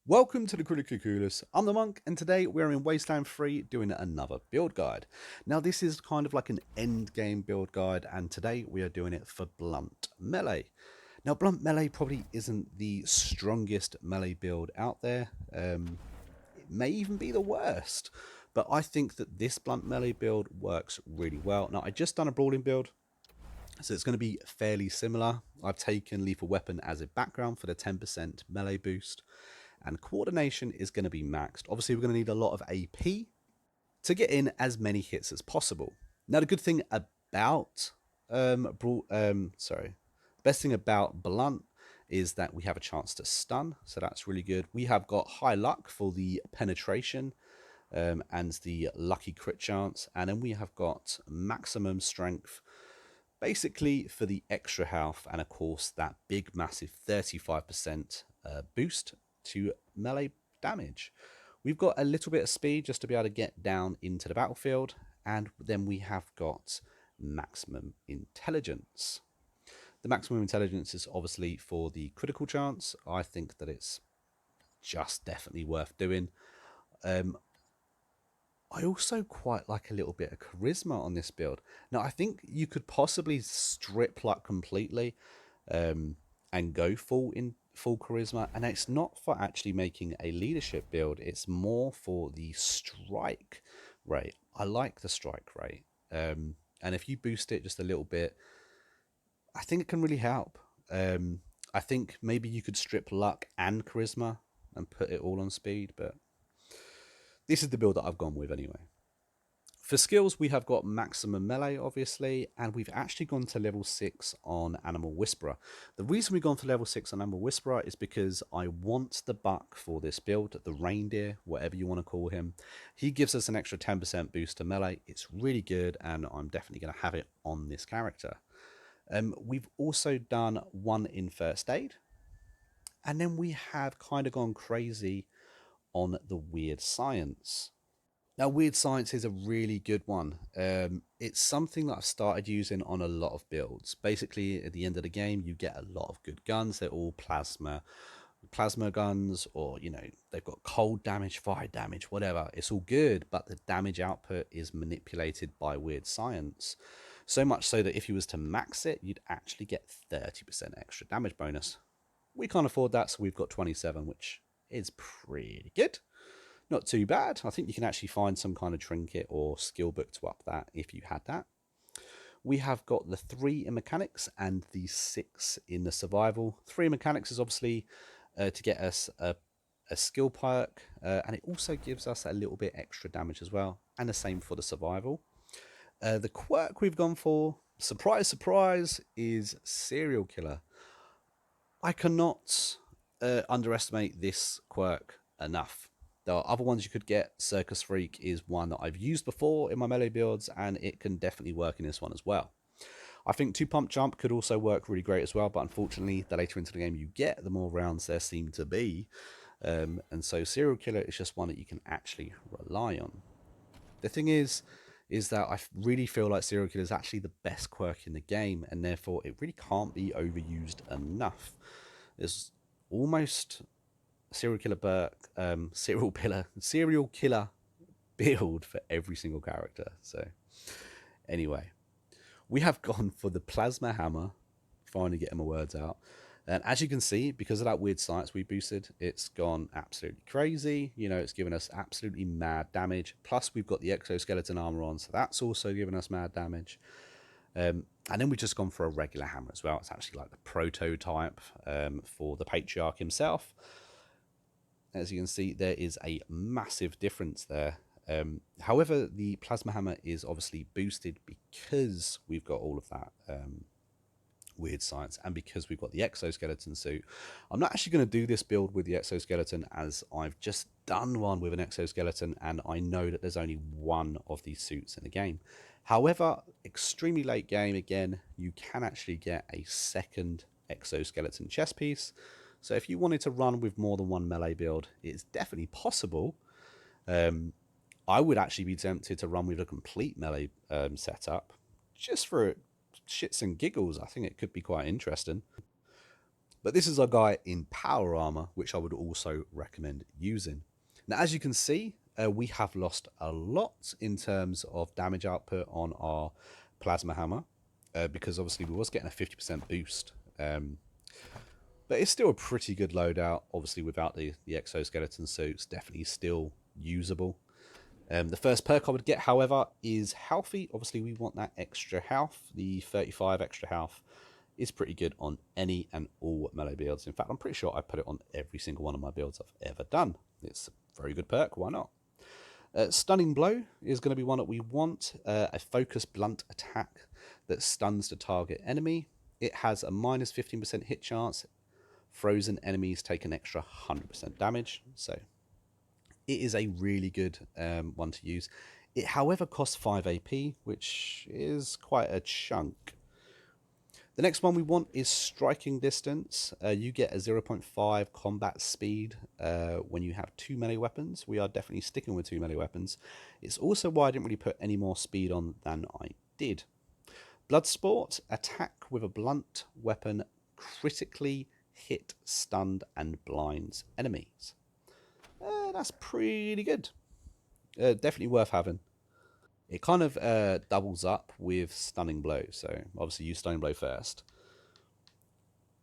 Welcome to the Critically Coolest. I'm the Monk, and today we're in Wasteland 3 doing another build guide. Now, this is kind of like an end game build guide, and today we are doing it for Blunt Melee. Now, Blunt Melee probably isn't the strongest melee build out there. It may even be the worst, but I think that this Blunt Melee build works really well. Now, I just done a Brawling build, so it's going to be fairly similar. I've taken Lethal Weapon as a background for the 10% melee boost, and coordination is going to be maxed. Obviously, we're going to need a lot of AP to get in as many hits as possible. Now, the good thing about best thing about Blunt is that we have a chance to stun, so that's really good. We have got high luck for the penetration and the lucky crit chance, and then we have got maximum strength basically for the extra health, and of course that big massive 35% boost to melee damage. We've got a little bit of speed just to be able to get down into the battlefield, and then we have got maximum intelligence. The maximum intelligence is obviously for the critical chance. I think that it's just definitely worth doing. I also quite like a little bit of charisma on this build. Now, I think you could possibly strip luck completely and go full charisma. And it's not for actually making a leadership build. It's more for the strike rate. I like the strike rate. And if you boost it just a little bit, I think it can really help. I think maybe you could strip luck and charisma and put it all on speed, but this is the build that I've gone with anyway. For skills, we have got maximum melee, obviously, and we've actually gone to level 6 on Animal Whisperer. The reason we've gone to level 6 on Animal Whisperer is because I want the buck for this build, the reindeer, whatever you want to call him. He gives us an extra 10% boost to melee. It's really good, and I'm definitely going to have it on this character. We've also done one in first aid, and then we have kind of gone crazy on the weird science. Now, weird science is a really good one. It's something that I've started using on a lot of builds. Basically, at the end of the game, you get a lot of good guns. They're all plasma guns, or they've got cold damage, fire damage, whatever. It's all good, but the damage output is manipulated by weird science. So much so that if you was to max it, you'd actually get 30% extra damage bonus. We can't afford that, so we've got 27, which is pretty good. Not too bad. I think you can actually find some kind of trinket or skill book to up that if you had that. We have got the 3 in mechanics and the 6 in the survival. 3 in mechanics is obviously to get us a skill perk, and it also gives us a little bit extra damage as well, and the same for the survival. The quirk we've gone for, surprise, surprise, is Serial Killer. I cannot underestimate this quirk enough. There are other ones you could get. Circus Freak is one that I've used before in my melee builds, and it can definitely work in this one as well. I think 2 Pump Jump could also work really great as well, but unfortunately, the later into the game you get, the more rounds there seem to be. And so Serial Killer is just one that you can actually rely on. The thing is that I really feel like Serial Killer is actually the best quirk in the game, and therefore it really can't be overused enough. There's almost serial killer build for every single character. So anyway, we have gone for the plasma hammer, finally getting my words out. And as you can see, because of that weird science we boosted, it's gone absolutely crazy. It's given us absolutely mad damage. Plus, we've got the exoskeleton armor on, so that's also given us mad damage. And then we've just gone for a regular hammer as well. It's actually like the prototype for the Patriarch himself. As you can see, there is a massive difference there. However, the plasma hammer is obviously boosted because we've got all of that weird science, and because we've got the exoskeleton suit. I'm not actually going to do this build with the exoskeleton, as I've just done one with an exoskeleton, and I know that there's only one of these suits in the game. However, extremely late game, again, you can actually get a second exoskeleton chest piece. So if you wanted to run with more than one melee build, it's definitely possible. I would actually be tempted to run with a complete melee setup, just for shits and giggles. I think it could be quite interesting. But this is our guy in power armor, which I would also recommend using. Now, as you can see, we have lost a lot in terms of damage output on our plasma hammer, because obviously we was getting a 50% boost. But it's still a pretty good loadout, obviously without the exoskeleton suits, definitely still usable. The first perk I would get, however, is healthy. Obviously, we want that extra health. The 35 extra health is pretty good on any and all melee builds. In fact, I'm pretty sure I put it on every single one of my builds I've ever done. It's a very good perk, why not? Stunning Blow is going to be one that we want. A focused blunt attack that stuns the target enemy. It has a minus 15% hit chance. Frozen enemies take an extra 100% damage. So it is a really good one to use. It, however, costs 5 AP, which is quite a chunk. The next one we want is Striking Distance. You get a 0.5 combat speed when you have 2 melee weapons. We are definitely sticking with 2 melee weapons. It's also why I didn't really put any more speed on than I did. Bloodsport, attack with a blunt weapon, critically hit, stunned, and blinds enemies. That's pretty good. Definitely worth having. It kind of doubles up with Stunning Blow, so obviously use Stunning Blow first.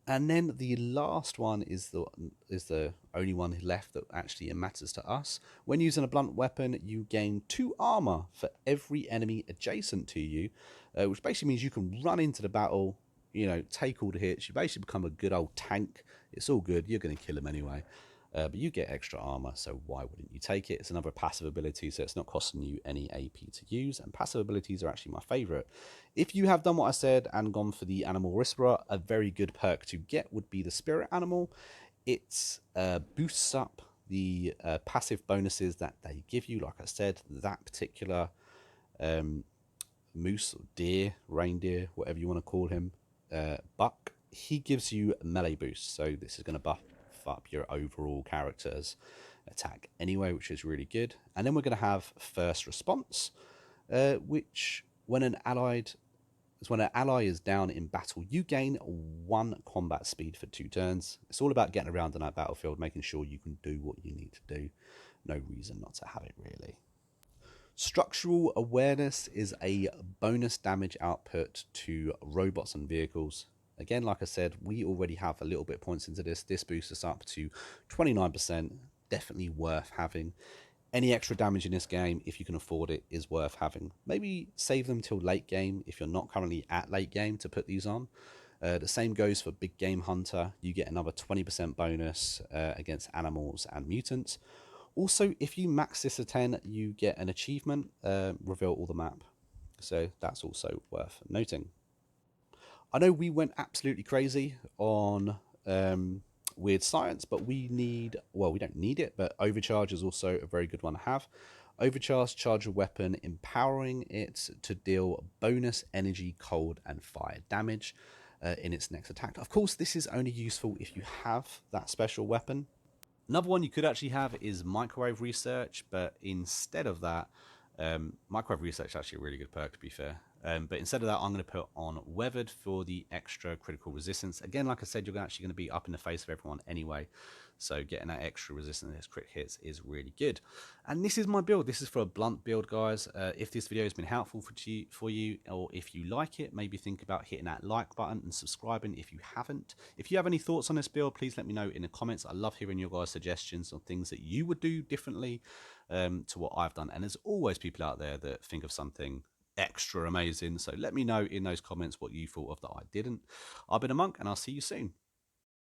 And then the last one is the only one left that actually matters to us. When using a blunt weapon, you gain 2 armor for every enemy adjacent to you, which basically means you can run into the battle, you know, take all the hits. You basically become a good old tank. It's all good. You're going to kill them anyway. But you get extra armor, so why wouldn't you take it? It's another passive ability, so it's not costing you any AP to use, and passive abilities are actually my favorite. If you have done what I said and gone for the Animal Whisperer, a very good perk to get would be the Spirit Animal. It boosts up the passive bonuses that they give you. Like I said, that particular moose, deer, reindeer, whatever you want to call him, Buck, he gives you melee boost, so this is going to buff up your overall character's attack anyway, which is really good. And then we're going to have First Response, which when an ally is down in battle, you gain 1 combat speed for 2 turns. It's all about getting around on that battlefield, making sure you can do what you need to do. No reason not to have it, really. Structural Awareness is a bonus damage output to robots and vehicles. Again, like I said, we already have a little bit of points into this. This boosts us up to 29%. Definitely worth having. Any extra damage in this game, if you can afford it, is worth having. Maybe save them till late game if you're not currently at late game to put these on. The same goes for Big Game Hunter. You get another 20% bonus against animals and mutants. Also, if you max this to 10, you get an achievement, reveal all the map. So that's also worth noting. I know we went absolutely crazy on weird science, but we don't need it, but Overcharge is also a very good one to have. Overcharge, charge a weapon, empowering it to deal bonus energy, cold, and fire damage in its next attack. Of course, this is only useful if you have that special weapon. Another one you could actually have is Microwave Research, but instead of that, Microwave Research is actually a really good perk, to be fair. But instead of that, I'm going to put on Weathered for the extra critical resistance. Again, like I said, you're actually going to be up in the face of everyone anyway. So getting that extra resistance against crit hits is really good. And this is my build. This is for a blunt build, guys. If this video has been helpful for you, or if you like it, maybe think about hitting that like button and subscribing if you haven't. If you have any thoughts on this build, please let me know in the comments. I love hearing your guys' suggestions on things that you would do differently to what I've done. And there's always people out there that think of something extra amazing. So let me know in those comments what you thought of that I didn't. I've been a monk, and I'll see you soon.